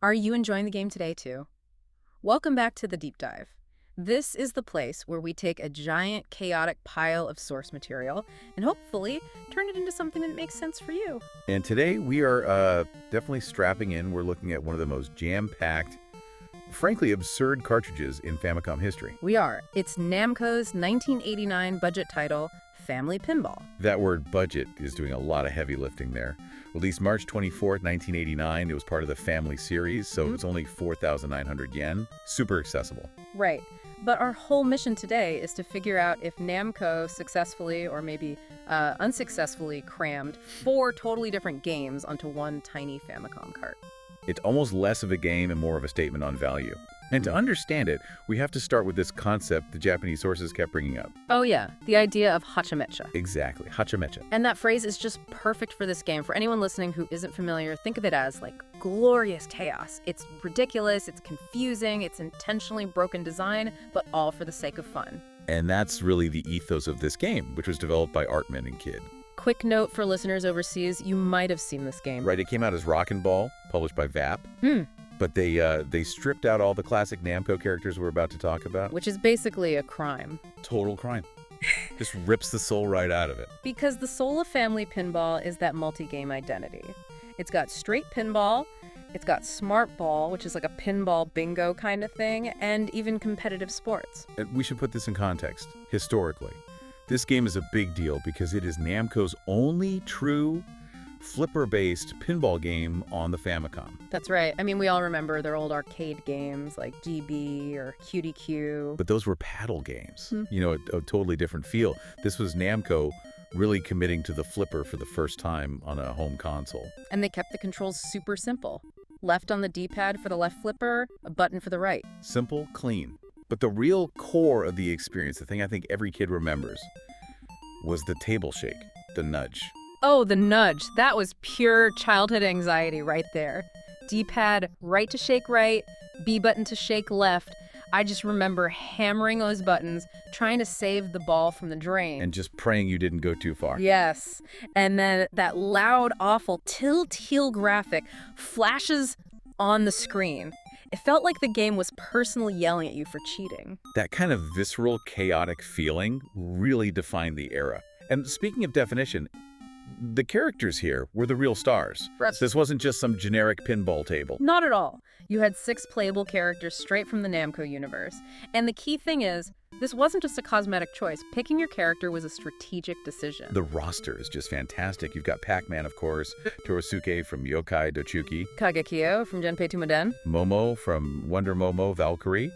Are you enjoying the game today, too? Welcome back to the Deep Dive. This is the place where we take a giant, chaotic pile of source material and hopefully turn it into something that makes sense for you. And today we are definitely strapping in. We're looking at one of the most jam-packed, frankly absurd cartridges in Famicom history. We are. It's Namco's 1989 budget title, Family Pinball. That word budget is doing a lot of heavy lifting there. Released March 24th, 1989. It was part of the Family series, so it's only 4,900 yen. Super accessible. Right. But our whole mission today is to figure out if Namco successfully or maybe unsuccessfully crammed 4 totally different games onto one tiny Famicom cart. It's almost less of a game and more of a statement on value. And to understand it, we have to start with this concept the Japanese sources kept bringing up. Oh yeah, the idea of hachamecha. Exactly, hachamecha. And that phrase is just perfect for this game. For anyone listening who isn't familiar, think of it as like glorious chaos. It's ridiculous, it's confusing, it's intentionally broken design, but all for the sake of fun. And that's really the ethos of this game, which was developed by Artman and Kidd. Quick note for listeners overseas, you might have seen this game. Right, it came out as Rockin' Ball, published by VAP. But they stripped out all the classic Namco characters we're about to talk about. Which is basically a crime. Total crime. Just rips the soul right out of it. Because the soul of Family Pinball is that multi-game identity. It's got straight pinball, it's got smart ball, which is like a pinball bingo kind of thing, and even competitive sports. And we should put this in context. Historically, this game is a big deal because it is Namco's only true flipper-based pinball game on the Famicom. That's right. I mean, we all remember their old arcade games like GB or QDQ. But those were paddle games. You know, a totally different feel. This was Namco really committing to the flipper for the first time on a home console. And they kept the controls super simple. Left on the D-pad for the left flipper, a button for the right. Simple, clean. But the real core of the experience, the thing I think every kid remembers, was the table shake, the nudge. Oh, the nudge. That was pure childhood anxiety right there. D-pad right to shake right, B button to shake left. I just remember hammering those buttons, trying to save the ball from the drain. And just praying you didn't go too far. Yes. And then that loud, awful tilt-heel graphic flashes on the screen. It felt like the game was personally yelling at you for cheating. That kind of visceral, chaotic feeling really defined the era. And speaking of definition, the characters here were the real stars. This wasn't just some generic pinball table. Not at all. You had 6 playable characters straight from the Namco universe. And the key thing is, this wasn't just a cosmetic choice. Picking your character was a strategic decision. The roster is just fantastic. You've got Pac-Man, of course, Torosuke from Yokai Dochuki, Kagekyo from Genpei Tumoden, Momo from Wonder Momo Valkyrie,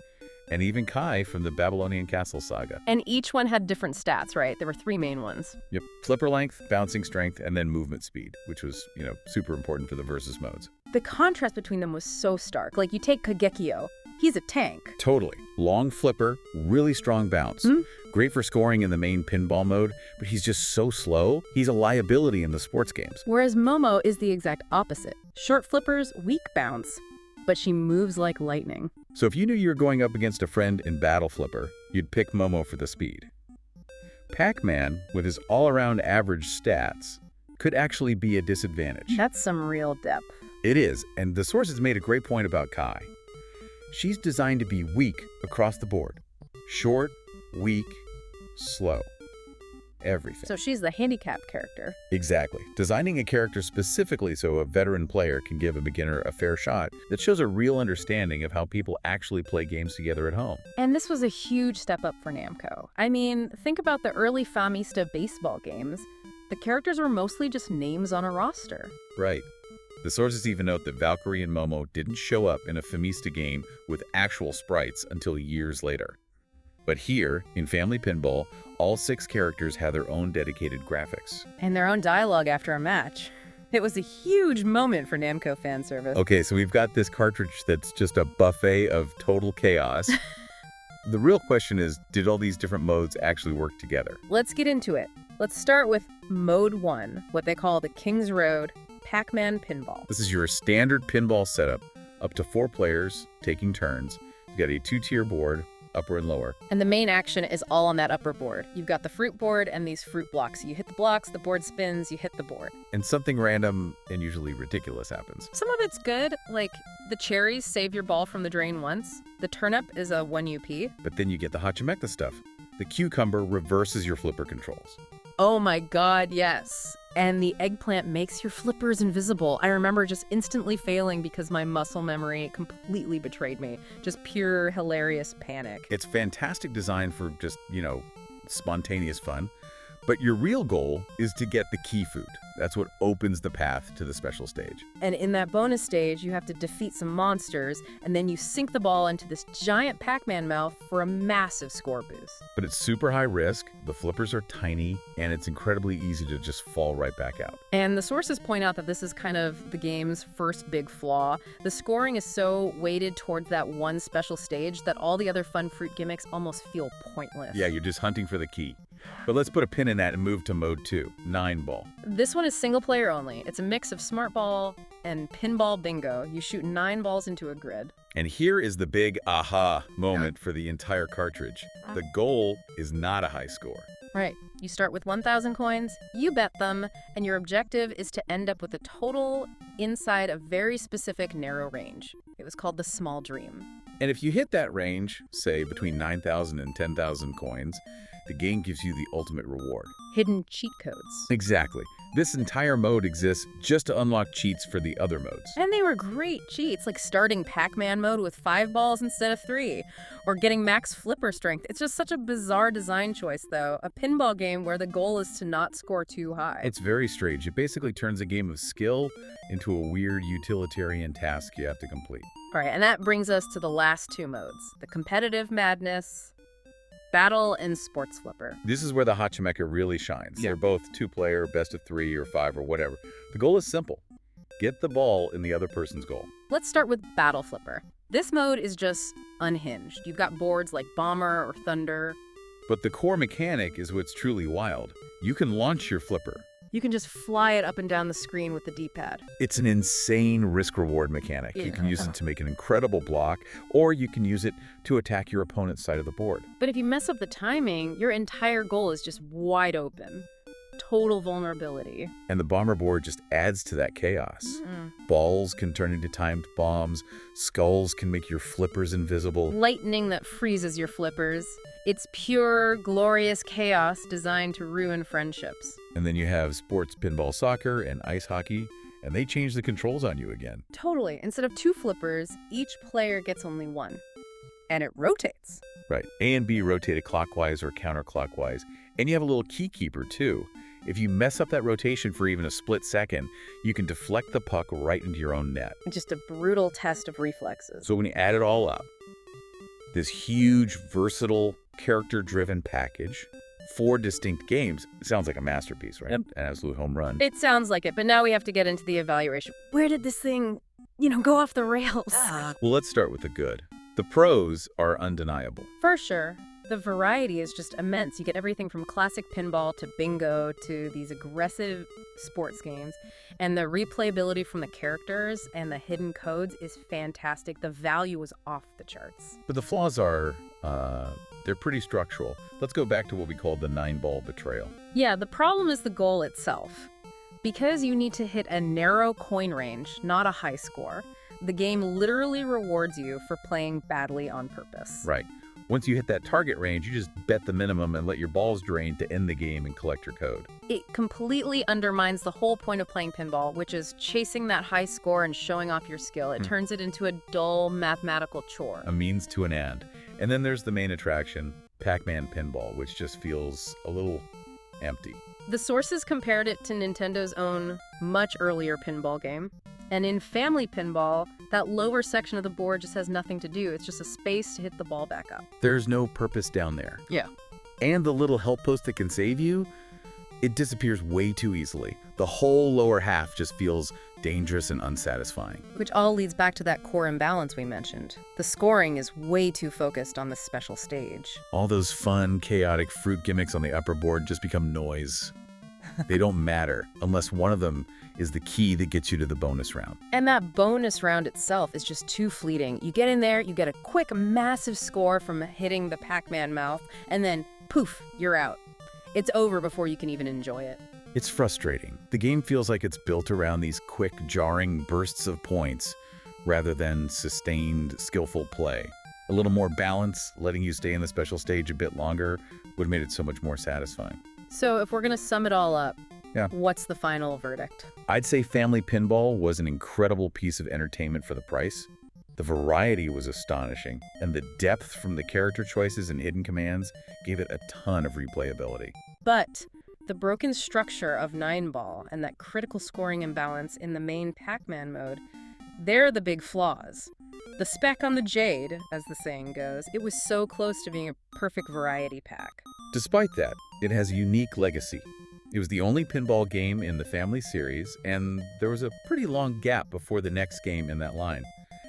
and even Kai from the Babylonian Castle Saga. And each one had different stats, right? There were 3 main ones. Yep. Flipper length, bouncing strength, and then movement speed, which was, super important for the versus modes. The contrast between them was so stark. Like, you take Kagekyo, he's a tank. Totally. Long flipper, really strong bounce. Great for scoring in the main pinball mode, but he's just so slow. He's a liability in the sports games. Whereas Momo is the exact opposite. Short flippers, weak bounce, but she moves like lightning. So if you knew you were going up against a friend in Battle Flipper, you'd pick Momo for the speed. Pac-Man, with his all-around average stats, could actually be a disadvantage. That's some real depth. It is, and the sources made a great point about Kai. She's designed to be weak across the board. Short, weak, slow. Everything. So she's the handicap character. Exactly. Designing a character specifically so a veteran player can give a beginner a fair shot that shows a real understanding of how people actually play games together at home. And this was a huge step up for Namco. I mean, think about the early Famista baseball games. The characters were mostly just names on a roster. Right. The sources even note that Valkyrie and Momo didn't show up in a Famista game with actual sprites until years later. But here, in Family Pinball, all 6 characters had their own dedicated graphics. And their own dialogue after a match. It was a huge moment for Namco fan service. Okay, so we've got this cartridge that's just a buffet of total chaos. The real question is, did all these different modes actually work together? Let's get into it. Let's start with Mode 1, what they call the King's Road Pac-Man Pinball. This is your standard pinball setup, up to 4 players taking turns. You've got a 2-tier board, upper and lower. And the main action is all on that upper board. You've got the fruit board and these fruit blocks. You hit the blocks, the board spins, you hit the board. And something random and usually ridiculous happens. Some of it's good, like The cherries save your ball from the drain once. The turnip is a 1 UP. But then you get the hachimekta stuff. The cucumber reverses your flipper controls. Oh my god, yes. And the eggplant makes your flippers invisible. I remember just instantly failing because my muscle memory completely betrayed me. Just pure hilarious panic. It's fantastic design for just, spontaneous fun. But your real goal is to get the key food. That's what opens the path to the special stage. And in that bonus stage, you have to defeat some monsters, and then you sink the ball into this giant Pac-Man mouth for a massive score boost. But it's super high risk, the flippers are tiny, and it's incredibly easy to just fall right back out. And the sources point out that this is kind of the game's first big flaw. The scoring is so weighted towards that one special stage that all the other fun fruit gimmicks almost feel pointless. Yeah, you're just hunting for the key. But let's put a pin in that and move to mode 2, 9-ball. This one is single player only. It's a mix of smart ball and pinball bingo. You shoot 9 balls into a grid. And here is the big aha moment for the entire cartridge. The goal is not a high score. Right. You start with 1,000 coins, you bet them, and your objective is to end up with a total inside a very specific narrow range. It was called the small dream. And if you hit that range, say between 9,000 and 10,000 coins, the game gives you the ultimate reward. Hidden cheat codes. Exactly. This entire mode exists just to unlock cheats for the other modes. And they were great cheats, like starting Pac-Man mode with 5 balls instead of 3, or getting max flipper strength. It's just such a bizarre design choice, though. A pinball game where the goal is to not score too high. It's very strange. It basically turns a game of skill into a weird utilitarian task you have to complete. All right, and that brings us to the last 2 modes, the competitive madness, battle, and sports flipper. This is where the hachimekka really shines. Yeah. They're both 2-player, best of 3 or 5 or whatever. The goal is simple. Get the ball in the other person's goal. Let's start with battle flipper. This mode is just unhinged. You've got boards like Bomber or Thunder. But the core mechanic is what's truly wild. You can launch your flipper. You can just fly it up and down the screen with the D-pad. It's an insane risk-reward mechanic. You can use it to make an incredible block, or you can use it to attack your opponent's side of the board. But if you mess up the timing, your entire goal is just wide open. Total vulnerability. And the bomber board just adds to that chaos. Balls can turn into timed bombs. Skulls can make your flippers invisible. Lightning that freezes your flippers. It's pure, glorious chaos designed to ruin friendships. And then you have sports pinball soccer and ice hockey, and they change the controls on you again. Totally. Instead of 2 flippers, each player gets only 1. And it rotates. Right. A and B rotated clockwise or counterclockwise. And you have a little key keeper, too. If you mess up that rotation for even a split second, you can deflect the puck right into your own net. Just a brutal test of reflexes. So when you add it all up, this huge, versatile, character-driven package, 4 distinct games, sounds like a masterpiece, right? Yep. An absolute home run. It sounds like it, but now we have to get into the evaluation. Where did this thing, go off the rails? Well, let's start with the good. The pros are undeniable. For sure. The variety is just immense. You get everything from classic pinball to bingo to these aggressive sports games. And the replayability from the characters and the hidden codes is fantastic. The value is off the charts. But the flaws are, they're pretty structural. Let's go back to what we call the 9-ball betrayal. Yeah, the problem is the goal itself. Because you need to hit a narrow coin range, not a high score, the game literally rewards you for playing badly on purpose. Right. Once you hit that target range, you just bet the minimum and let your balls drain to end the game and collect your code. It completely undermines the whole point of playing pinball, which is chasing that high score and showing off your skill. It turns it into a dull mathematical chore. A means to an end. And then there's the main attraction, Pac-Man Pinball, which just feels a little empty. The sources compared it to Nintendo's own much earlier pinball game. And in Family Pinball, that lower section of the board just has nothing to do. It's just a space to hit the ball back up. There's no purpose down there. Yeah. And the little help post that can save you, it disappears way too easily. The whole lower half just feels dangerous and unsatisfying. Which all leads back to that core imbalance we mentioned. The scoring is way too focused on the special stage. All those fun, chaotic fruit gimmicks on the upper board just become noise. They don't matter unless one of them is the key that gets you to the bonus round. And that bonus round itself is just too fleeting. You get in there, you get a quick, massive score from hitting the Pac-Man mouth, and then poof, you're out. It's over before you can even enjoy it. It's frustrating. The game feels like it's built around these quick, jarring bursts of points rather than sustained, skillful play. A little more balance, letting you stay in the special stage a bit longer, would have made it so much more satisfying. So if we're going to sum it all up, Yeah. what's the final verdict? I'd say Family Pinball was an incredible piece of entertainment for the price. The variety was astonishing, and the depth from the character choices and hidden commands gave it a ton of replayability. But the broken structure of 9-ball and that critical scoring imbalance in the main Pac-Man mode, they're the big flaws. The speck on the jade, as the saying goes, it was so close to being a perfect variety pack. Despite that, it has a unique legacy. It was the only pinball game in the Family series, and there was a pretty long gap before the next game in that line.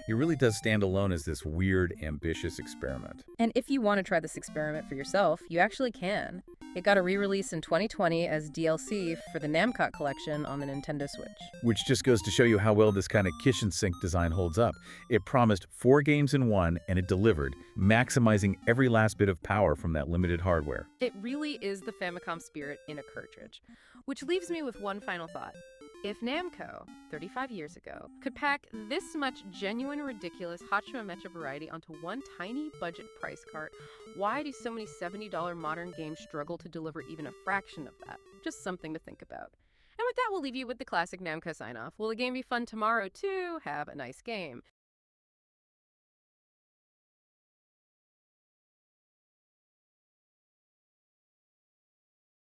It really does stand alone as this weird, ambitious experiment. And if you want to try this experiment for yourself, you actually can. It got a re-release in 2020 as DLC for the Namcot Collection on the Nintendo Switch. Which just goes to show you how well this kind of kitchen sink design holds up. It promised 4 games in one, and it delivered, maximizing every last bit of power from that limited hardware. It really is the Famicom spirit in a cartridge. Which leaves me with one final thought. If Namco, 35 years ago, could pack this much genuine, ridiculous Hacho Mecha variety onto one tiny budget price cart, why do so many $70 modern games struggle to deliver even a fraction of that? Just something to think about. And with that, we'll leave you with the classic Namco sign-off. Will the game be fun tomorrow, too? Have a nice game.